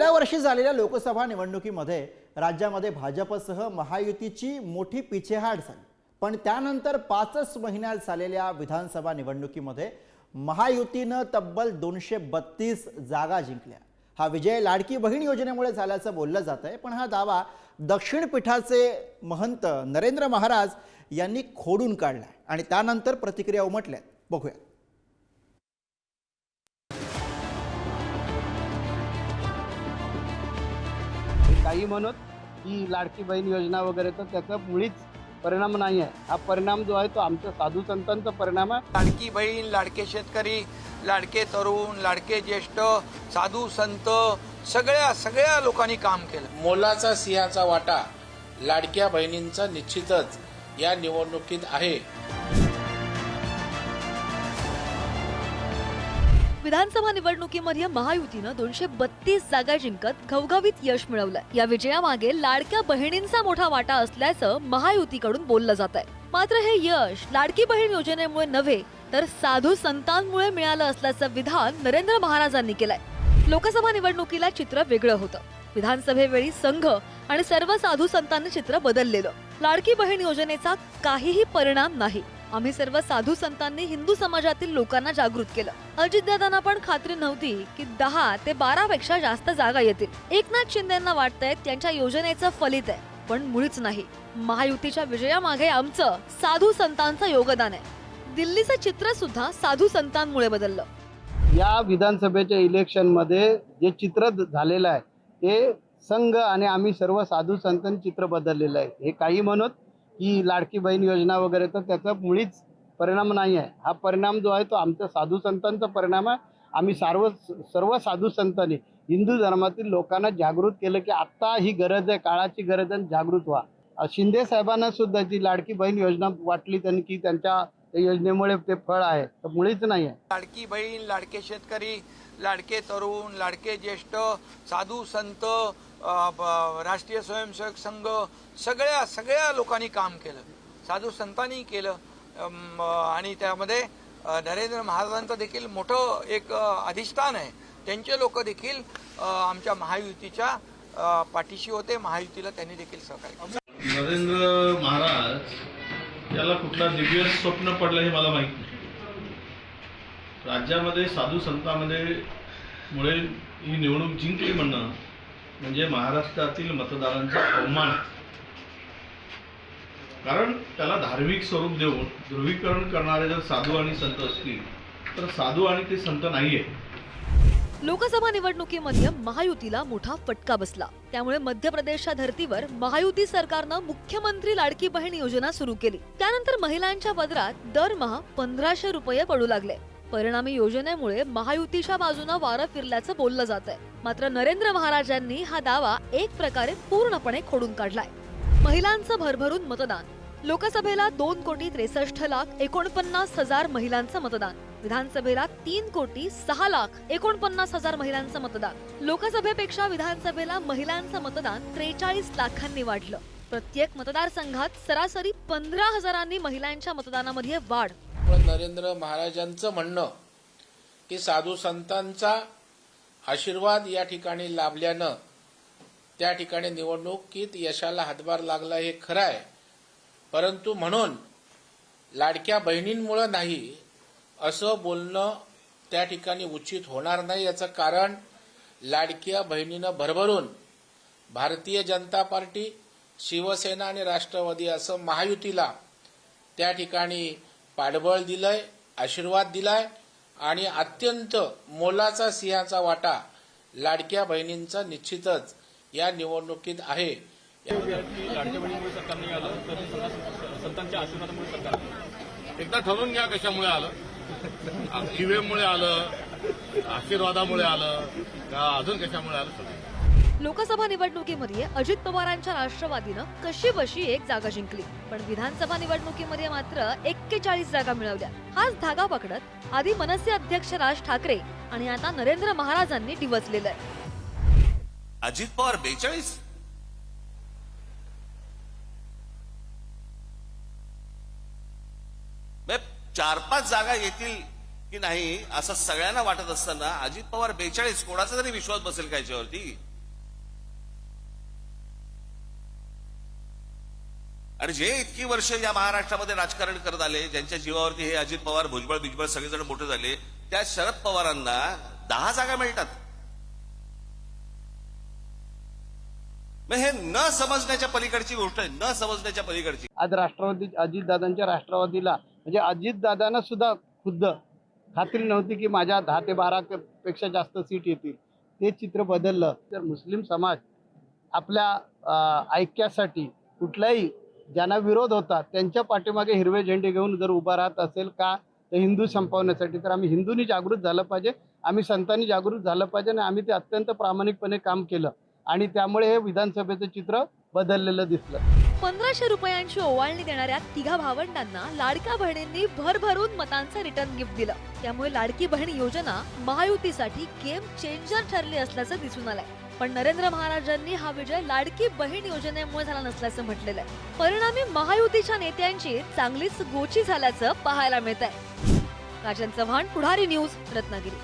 गेल्या वर्षी झालेल्या लोकसभा निवडणुकीमध्ये राज्यामध्ये भाजपसह महायुतीची मोठी पिछेहाट झाली, पण त्यानंतर 5 महिन्यात झालेल्या विधानसभा निवडणुकीमध्ये महायुतीनं तब्बल 232 जागा जिंकल्या। हा विजय लाडकी बहीण योजनेमुळे झाल्याचं बोललं जात आहे, पण हा दावा दक्षिण पीठाचे महंत नरेंद्र महाराज यांनी खोडून काढला आणि त्यानंतर प्रतिक्रिया उमटल्यात। बघूया। काही म्हणत की लाडकी बहीण योजना वगैरे, तर त्याचा मुळीच परिणाम नाही आहे। हा परिणाम जो आहे तो आमच्या साधू संतांचा परिणाम आहे। लाडकी बहीण, लाडके शेतकरी, लाडके तरुण, लाडके ज्येष्ठ, साधू संत सगळ्या लोकांनी काम केलं। मोलाचा सिंहाचा वाटा लाडक्या बहिणींचा निश्चितच या निवडणुकीत आहे। विधानसभा निवडणुकीमध्ये महायुतीनं 232 जागा जिंकत घवघवीत यश मिळवलंय। या विजयामागे लाडक्या बहिणींचा मोठा वाटा असल्याचं महायुतीकडून बोललं जात आहे। मात्र हे यश लाडकी बहीण योजनेमुळे नव्हे तर साधू संतांमुळे मिळालं असल्याचं विधान नरेंद्र महाराजांनी केलंय। लोकसभा निवडणुकीला चित्र वेगळं होतं। विधानसभेवेळी संघ आणि सर्व साधू संतांनी चित्र बदललेलं। लाडकी बहीण योजनेचा काहीही परिणाम नाही। आम्ही सर्व साधू संतांनी हिंदू समाजातील लोकांना जागृत केलं। अजितदादांना पण खात्री नव्हती की 10 ते 12 पेक्षा जास्त जागा येतील। एकनाथ शिंदेंना वाटतंय त्यांच्या योजनेचं फलित आहे, पण मुळीच नाही। महायुतीच्या विजयामागे आमचं साधू संतांचं योगदान आहे। दिल्लीचं चित्र सुद्धा साधू संतांमुळे बदललं। या विधानसभेच्या इलेक्शन मध्ये जे चित्र झालेलं आहे ते संघ आणि आम्ही सर्व साधू संतांनी चित्र बदललेलं आहे। हे काही म्हणत की लाडकी बहीण योजना वगैरे, तर त्याचा मुळीच परिणाम नाही आहे। हा परिणाम जो आहे तो आमच्या साधू संतांचा परिणाम आहे। आम्ही सर्व साधू संतांनी हिंदू धर्मातील लोकांना जागृत केलं की आता ही गरज आहे, काळाची गरज आहे, जागृत व्हा। शिंदे साहेबांना सुद्धा जी लाडकी बहीण योजना वाटली त्यांनी की त्यांच्या योजनेमुळे ते फळ आहे, तर मुळीच नाही आहे। लाडकी बहीण, लाडके शेतकरी, लाडके तरुण, लाडके ज्येष्ठ, साधू संत, राष्ट्रीय स्वयंसेवक संघ सगळ्या लोकांनी काम केलं, साधू संतांनी केलं आणि त्यामध्ये नरेंद्र महाराजांचं देखील मोठं एक अधिष्ठान आहे। त्यांचे लोक देखील आमच्या महायुतीच्या पाठीशी होते। महायुतीला त्यांनी देखील सहकार्य केलं। नरेंद्र महाराज याला कुठला दिव्य स्वप्न पडलं हे मला माहीत नाही। राज्यामध्ये साधू संतांमध्ये मुळे ही निवडणूक जिंकली म्हणणं म्हणजे महाराष्ट्रातील मतदारांचा अवमान आहे। कारण त्याला धार्मिक स्वरूप देऊन ध्रुवीकरण करणारे जर साधू आणि संत असतील तर साधू आणि ते संत नाहीये। लोकसभा निवडणुकीमध्ये महायुतीला मोठा फटका बसला। त्यामुळे मध्य प्रदेशच्या धर्तीवर महायुती सरकारनं मुख्यमंत्री लाडकी बहीण योजना सुरू केली। त्यानंतर महिलांच्या पदरात दरमहा 1500 रुपये पडू लागले। परिणामी योजनेमुळे महायुतीच्या बाजूने वारं फिरल्याचं बोललं जात आहे। मात्र नरेंद्र महाराजांनी हा दावा एक प्रकारे पूर्णपणे खोडून काढलाय। महिलांचं भरभरून मतदान। लोकसभेला 2,63,49,000 महिलांचं मतदान। विधानसभेला 3,06,49,000 महिलांचं मतदान। लोकसभेपेक्षा विधानसभेला महिलांचं मतदान 43 लाखांनी वाढलं। प्रत्येक मतदारसंघात सरासरी 15,000 महिलांच्या मतदानामध्ये वाढ। नरेंद्र महाराजांचं म्हणणं की साधू संतांचा आशीर्वाद या ठिकाणी लाभल्यानं त्या ठिकाणी निवडणुकीत यशाला हातभार लागला हे खरं आहे, परंतु म्हणून लाडक्या बहिणींमुळे नाही असं बोलणं त्या ठिकाणी उचित होणार नाही। याचं कारण लाडक्या बहिणीनं भरभरून भारतीय जनता पार्टी, शिवसेना आणि राष्ट्रवादी असं महायुतीला त्या ठिकाणी पाठबळ दिलंय, आशीर्वाद दिलाय आणि अत्यंत मोलाचा सिंहाचा वाटा लाडक्या बहिणींचा निश्चितच या निवडणुकीत आहे। लाडक्या बहिणीमुळे सरकार नाही आलं तर संतांच्या आशीर्वादामुळे सरकार एकदा ठरवून घ्या कशामुळे आलं। शिवेमुळे आलं, आशीर्वादामुळे आलं का अजून कशामुळे आलं? लोकसभा निवडणुकीमध्ये अजित पवारांच्या राष्ट्रवादीनं कशी बशी 1 जागा जिंकली, पण विधानसभा निवडणुकीमध्ये मात्र 41 जागा मिळवल्या। हाच धागा पकडत आधी मनसे अध्यक्ष राज ठाकरे आणि आता नरेंद्र महाराजांनी डिवचलेलं आहे। अजित पवार 42, म्हणजे 4-5 जागा येतील की नाही असं सगळ्यांना वाटत असताना अजित पवार 42, कोणाचा तरी विश्वास बसेल का याच्यावरती? आणि जे इतकी वर्ष या महाराष्ट्रामध्ये राजकारण करत आले, ज्यांच्या जीवावरती हे अजित पवार, भुजबळ बिजबळ सगळेजण मोठे झाले, त्या शरद पवारांना 10 जागा मिळतात. मग हे न समजण्याच्या पलीकडची गोष्ट आहे, न समजण्याच्या पलीकडची. आज राष्ट्रवादी अजितदादांच्या राष्ट्रवादीला म्हणजे अजितदादांना सुद्धा खुद्द खात्री नव्हती की माझ्या 10 ते 12 पेक्षा जास्त सीट येतील. ते चित्र बदललं. तर मुस्लिम समाज आपल्या ऐक्यासाठी कुठल्याही ज्यांना विरोध होता त्यांच्या पाठीमागे हिरवे झेंडे घेऊन जर उभा राहत असेल का, तर हिंदू संपवण्यासाठी, तर आम्ही हिंदूंनी जागृत झालं पाहिजे, आम्ही संतांनी जागृत झालं पाहिजे. आणि आम्ही ते अत्यंत प्रामाणिकपणे काम केलं आणि त्यामुळे हे विधानसभेचं चित्र बदललेलं दिसलं. 1500 रुपयांची ओवाळणी देणाऱ्या तिघा भावंडांना लाडक्या बहिणींनी भरभरून मतांचं रिटर्न गिफ्ट दिलं. त्यामुळे लाडकी बहीण योजना महायुतीसाठी गेम चेंजर ठरली असल्याचं दिसून आलंय. पण नरेंद्र महाराजांनी हा विजय लाडकी बहीण योजनेमुळे झाला नसल्याचं म्हटलेलं आहे. परिणामी महायुतीच्या नेत्यांची चांगलीच गोची झाल्याचं पाहायला मिळत आहे. राजन चव्हाण, पुढारी न्यूज, रत्नागिरी.